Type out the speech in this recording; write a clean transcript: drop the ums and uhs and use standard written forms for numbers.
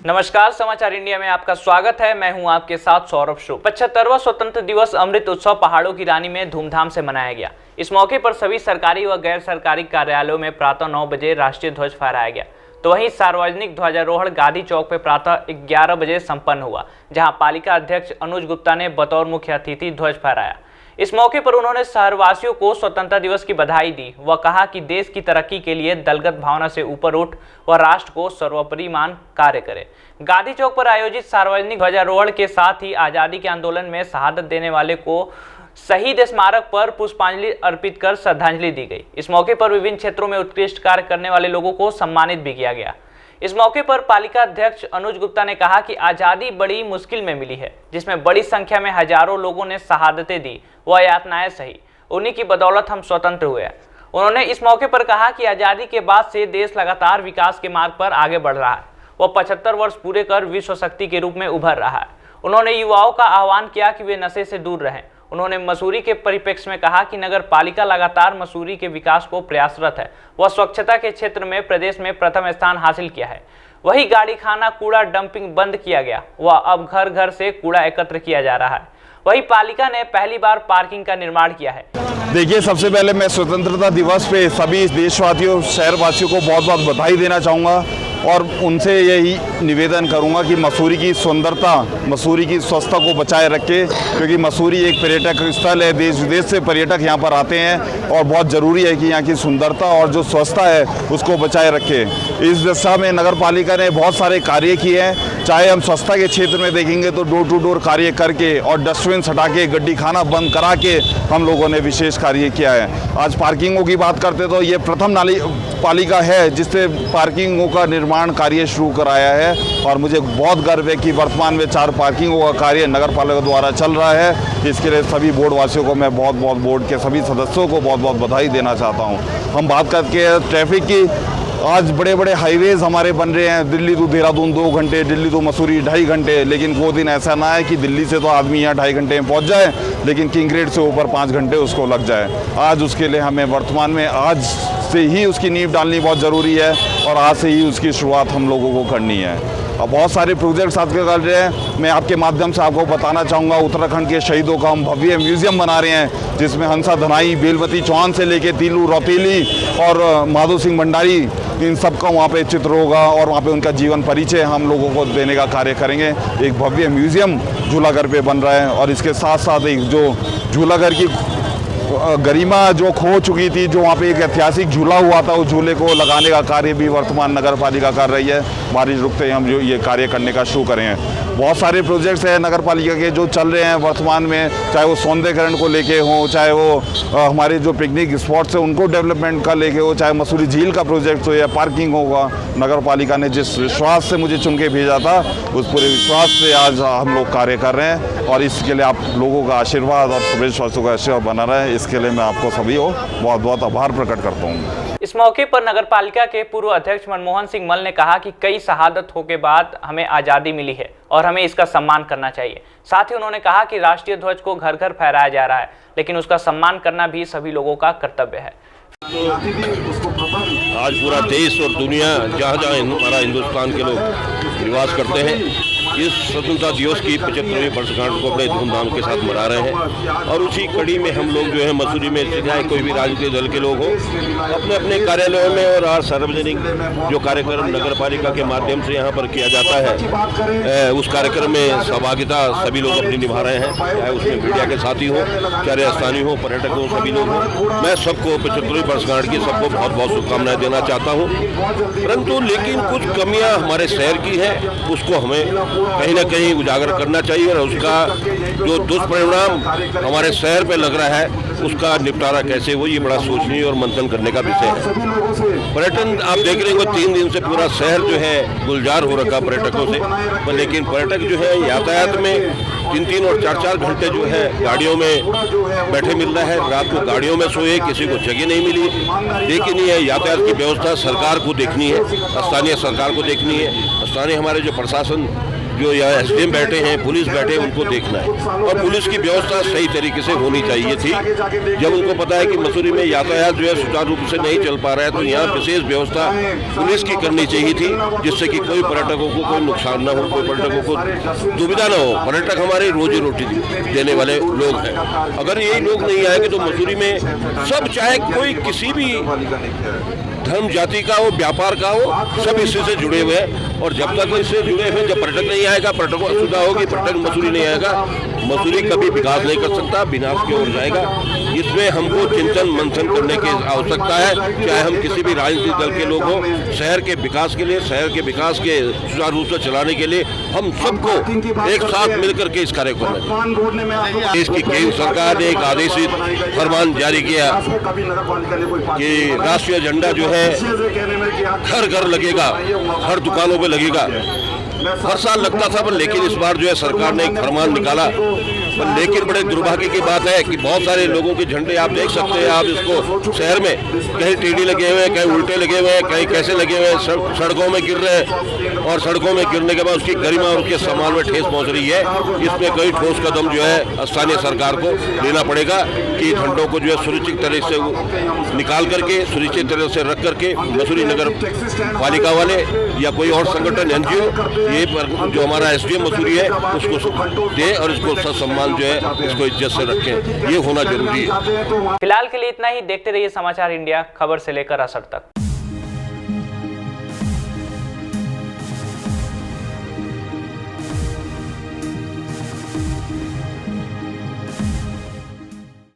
नमस्कार, समाचार इंडिया में आपका स्वागत है। मैं हूं आपके साथ सौरभ शुभ। 75वां स्वतंत्र दिवस अमृत उत्सव पहाड़ों की रानी में धूमधाम से मनाया गया। इस मौके पर सभी सरकारी व गैर सरकारी कार्यालयों में प्रातः 9 बजे राष्ट्रीय ध्वज फहराया गया, तो वहीं सार्वजनिक ध्वजारोहण गांधी चौक पर प्रातः 11 बजे संपन्न हुआ, जहां पालिका अध्यक्ष अनुज गुप्ता ने बतौर मुख्य अतिथि ध्वज फहराया। इस मौके पर उन्होंने शहरवासियों को स्वतंत्रता दिवस की बधाई दी व कहा कि देश की तरक्की के लिए दलगत भावना से ऊपर उठ व राष्ट्र को सर्वोपरि मान कार्य करे। गांधी चौक पर आयोजित सार्वजनिक ध्वजारोहण के साथ ही आज़ादी के आंदोलन में शहादत देने वाले को शहीद स्मारक पर पुष्पांजलि अर्पित कर श्रद्धांजलि दी गई। इस मौके पर विभिन्न क्षेत्रों में उत्कृष्ट कार्य करने वाले लोगों को सम्मानित भी किया गया। इस मौके पर पालिका अध्यक्ष अनुज गुप्ता ने कहा कि आज़ादी बड़ी मुश्किल में मिली है, जिसमें बड़ी संख्या में हजारों लोगों ने शहादतें दी व यातनाएं सही। उन्हीं की बदौलत हम स्वतंत्र हुए हैं। उन्होंने इस मौके पर कहा कि आज़ादी के बाद से देश लगातार विकास के मार्ग पर आगे बढ़ रहा है। वह 75 वर्ष पूरे कर विश्व शक्ति के रूप में उभर रहा है। उन्होंने युवाओं का आह्वान किया कि वे नशे से दूर रहें। उन्होंने मसूरी के परिप्रेक्ष्य में कहा कि नगर पालिका लगातार मसूरी के विकास को प्रयासरत है। वह स्वच्छता के क्षेत्र में प्रदेश में प्रथम स्थान हासिल किया है। वही गाड़ी खाना कूड़ा डंपिंग बंद किया गया व अब घर घर से कूड़ा एकत्र किया जा रहा है। वही पालिका ने पहली बार पार्किंग का निर्माण किया है। देखिए, सबसे पहले मैं स्वतंत्रता दिवस पे सभी देशवासियों शहरवासियों को बहुत बहुत बधाई देना चाहूँगा और उनसे यही निवेदन करूंगा कि मसूरी की सुंदरता, मसूरी की स्वच्छता को बचाए रखे, क्योंकि मसूरी एक पर्यटक स्थल है। देश विदेश से पर्यटक यहाँ पर आते हैं और बहुत ज़रूरी है कि यहाँ की सुंदरता और जो स्वच्छता है उसको बचाए रखे। इस दिशा में नगर पालिका ने बहुत सारे कार्य किए हैं। चाहे हम स्वच्छता के क्षेत्र में देखेंगे तो डोर टू डोर कार्य करके और डस्टबिन हटा के, गड्डी खाना बंद करा के हम लोगों ने विशेष कार्य किया है। आज पार्किंगों की बात करते तो ये प्रथम पालिका है जिससे पार्किंगों का निर्माण कार्य शुरू कराया है और मुझे बहुत गर्व है कि वर्तमान में 4 पार्किंगों का कार्य नगर पालिका द्वारा चल रहा है। इसके लिए सभी बोर्ड वासियों को मैं बहुत बहुत बोर्ड के सभी सदस्यों को बहुत बहुत बधाई देना चाहता हूँ। हम बात करके ट्रैफिक की, आज बड़े बड़े हाईवेज हमारे बन रहे हैं। दिल्ली टू देहरादून 2 घंटे, दिल्ली टू मसूरी 2.5 घंटे, लेकिन वो दिन ऐसा ना है कि दिल्ली से तो आदमी यहाँ 2.5 घंटे में पहुँच जाए, लेकिन किंगरेट से ऊपर 5 घंटे उसको लग जाए। आज उसके लिए हमें वर्तमान में आज से ही उसकी नींव डालनी बहुत ज़रूरी है और आज से ही उसकी शुरुआत हम लोगों को करनी है। अब बहुत सारे प्रोजेक्ट्स आपके कर रहे हैं। मैं आपके माध्यम से आपको बताना चाहूँगा, उत्तराखंड के शहीदों का हम भव्य म्यूज़ियम बना रहे हैं, जिसमें हंसा धनाई, बेलवती चौहान से लेके तीलू रौतेली और माधो सिंह भंडारी, इन सब का वहाँ पे चित्र होगा और वहाँ पे उनका जीवन परिचय हम लोगों को देने का कार्य करेंगे। एक भव्य म्यूज़ियम झूलाघर पे बन रहा है और इसके साथ साथ एक जो झूलाघर की गरिमा जो खो चुकी थी, जो वहाँ पे एक ऐतिहासिक झूला हुआ था, उस झूले को लगाने का कार्य भी वर्तमान नगर पालिका कर रही है। बारिश रुकते ही हम जो ये कार्य करने का शुरू करें हैं। बहुत सारे प्रोजेक्ट्स हैं नगर पालिका के जो चल रहे हैं वर्तमान में, चाहे वो सौंदर्यकरण को लेके हो, चाहे वो हमारे जो पिकनिक स्पॉट्स हैं उनको डेवलपमेंट का लेके हो, चाहे मसूरी झील का प्रोजेक्ट हो या पार्किंग होगा। नगर पालिका ने जिस विश्वास से मुझे चुन के भेजा था, उस पूरे विश्वास से आज हम लोग कार्य कर रहे हैं और इसके लिए आप लोगों का आशीर्वाद और प्रदेशवासियों का आशीर्वाद बना रहे। इसके लिए मैं आपको सभी को बहुत बहुत आभार प्रकट करता हूँ। इस मौके पर नगर पालिका के पूर्व अध्यक्ष मनमोहन सिंह मल ने कहा कि कई शहादत के बाद हमें आज़ादी मिली है और हमें इसका सम्मान करना चाहिए। साथ ही उन्होंने कहा कि राष्ट्रीय ध्वज को घर घर फहराया जा रहा है, लेकिन उसका सम्मान करना भी सभी लोगों का कर्तव्य है। तो आज पूरा देश और दुनिया जहाँ जहाँ हमारा हिंदुस्तान के लोग निवास करते हैं, इस स्वतंत्रता दिवस की 75वीं वर्षगांठ को बड़े धूमधाम के साथ मना रहे हैं और उसी कड़ी में हम लोग जो है मसूरी में चाहे कोई भी राजनीतिक दल के लोग हो, अपने अपने कार्यालयों में और आज सार्वजनिक जो कार्यक्रम नगर पालिका के माध्यम से यहाँ पर किया जाता है, उस कार्यक्रम में सहभागिता सभी लोग अपनी निभा रहे हैं, चाहे उसमें मीडिया के साथी हो, चाहे स्थानीय हो, पर्यटक हो, सभी लोग हो। मैं सबको 75वीं वर्षगांठ की सबको बहुत बहुत शुभकामनाएं देना चाहता हूँ। परंतु लेकिन कुछ कमियाँ हमारे शहर की है, उसको हमें कहीं ना कहीं उजागर करना चाहिए और उसका जो दुष्परिणाम हमारे शहर पे लग रहा है उसका निपटारा कैसे हो, ये बड़ा सोचनीय और मंथन करने का विषय है। पर्यटन आप देख रहे हो 3 दिन से पूरा शहर जो है गुलजार हो रखा पर्यटकों से, पर लेकिन पर्यटक जो है यातायात में 3-3 और 4-4 घंटे जो है गाड़ियों में बैठे मिल रहा है। रात को गाड़ियों में सोए, किसी को जगह नहीं मिली। लेकिन ये यातायात की व्यवस्था सरकार को देखनी है, स्थानीय सरकार को देखनी है। स्थानीय हमारे जो प्रशासन जो यहाँ SDM बैठे हैं, पुलिस बैठे हैं, उनको देखना है। और पुलिस की व्यवस्था सही तरीके से होनी चाहिए थी। जब उनको पता है कि मसूरी में यातायात जो है सुचारू रूप से नहीं चल पा रहा है, तो यहाँ विशेष व्यवस्था पुलिस की करनी चाहिए थी, जिससे कि कोई पर्यटकों को कोई नुकसान न हो, कोई पर्यटकों को दुविधा न हो। पर्यटक हमारे रोजी रोटी देने वाले लोग हैं। अगर यही लोग नहीं आएंगे तो मसूरी में सब, चाहे कोई किसी भी धर्म जाति का हो, व्यापार का हो, सब इससे से जुड़े हुए हैं। और जब तक इससे जुड़े हुए, जब पर्यटक नहीं आएगा, पर्यटकों को असुविधा होगी, पर्यटक मसूरी नहीं आएगा, मसूरी कभी विकास नहीं कर सकता, विनाश की ओर जाएगा। इसमें हमको चिंतन मंथन करने की आवश्यकता है, चाहे हम किसी भी राजनीतिक दल के लोग हों। शहर के विकास के लिए, शहर के विकास के सुचारू रूप से चलाने के लिए हम सबको एक साथ मिलकर के इस कार्य को करना है। देश की केंद्र सरकार ने एक आदेशित फरमान जारी किया कि राष्ट्रीय झंडा जो है घर घर लगेगा, हर दुकानों पे लगेगा। हर साल लगता था, पर लेकिन इस बार जो है सरकार ने एक फरमान निकाला। पर लेकिन बड़े दुर्भाग्य की बात है कि बहुत सारे लोगों के झंडे आप देख सकते हैं, आप इसको शहर में कहीं टेढ़ी लगे हुए हैं, कहीं उल्टे लगे हुए हैं, कहीं कैसे लगे हुए हैं, सड़कों में गिर रहे हैं। और सड़कों में गिरने के बाद उसकी गरिमा और उसके सम्मान में ठेस पहुंच रही है। इसमें कई ठोस कदम जो है स्थानीय सरकार को लेना पड़ेगा कि झंडों को जो है सुरक्षित तरह से निकाल करके, सुरक्षित तरह से रख करके मसूरी नगर पालिका वाले या कोई और संगठन, NGO, ये जो हमारा SDM मसूरी है उसको दे और इसको सम्मान जो है इसको इज्जत से रखें, ये होना जरूरी है। फिलहाल के लिए इतना ही। देखते रहिए समाचार इंडिया, खबर से लेकर असर तक।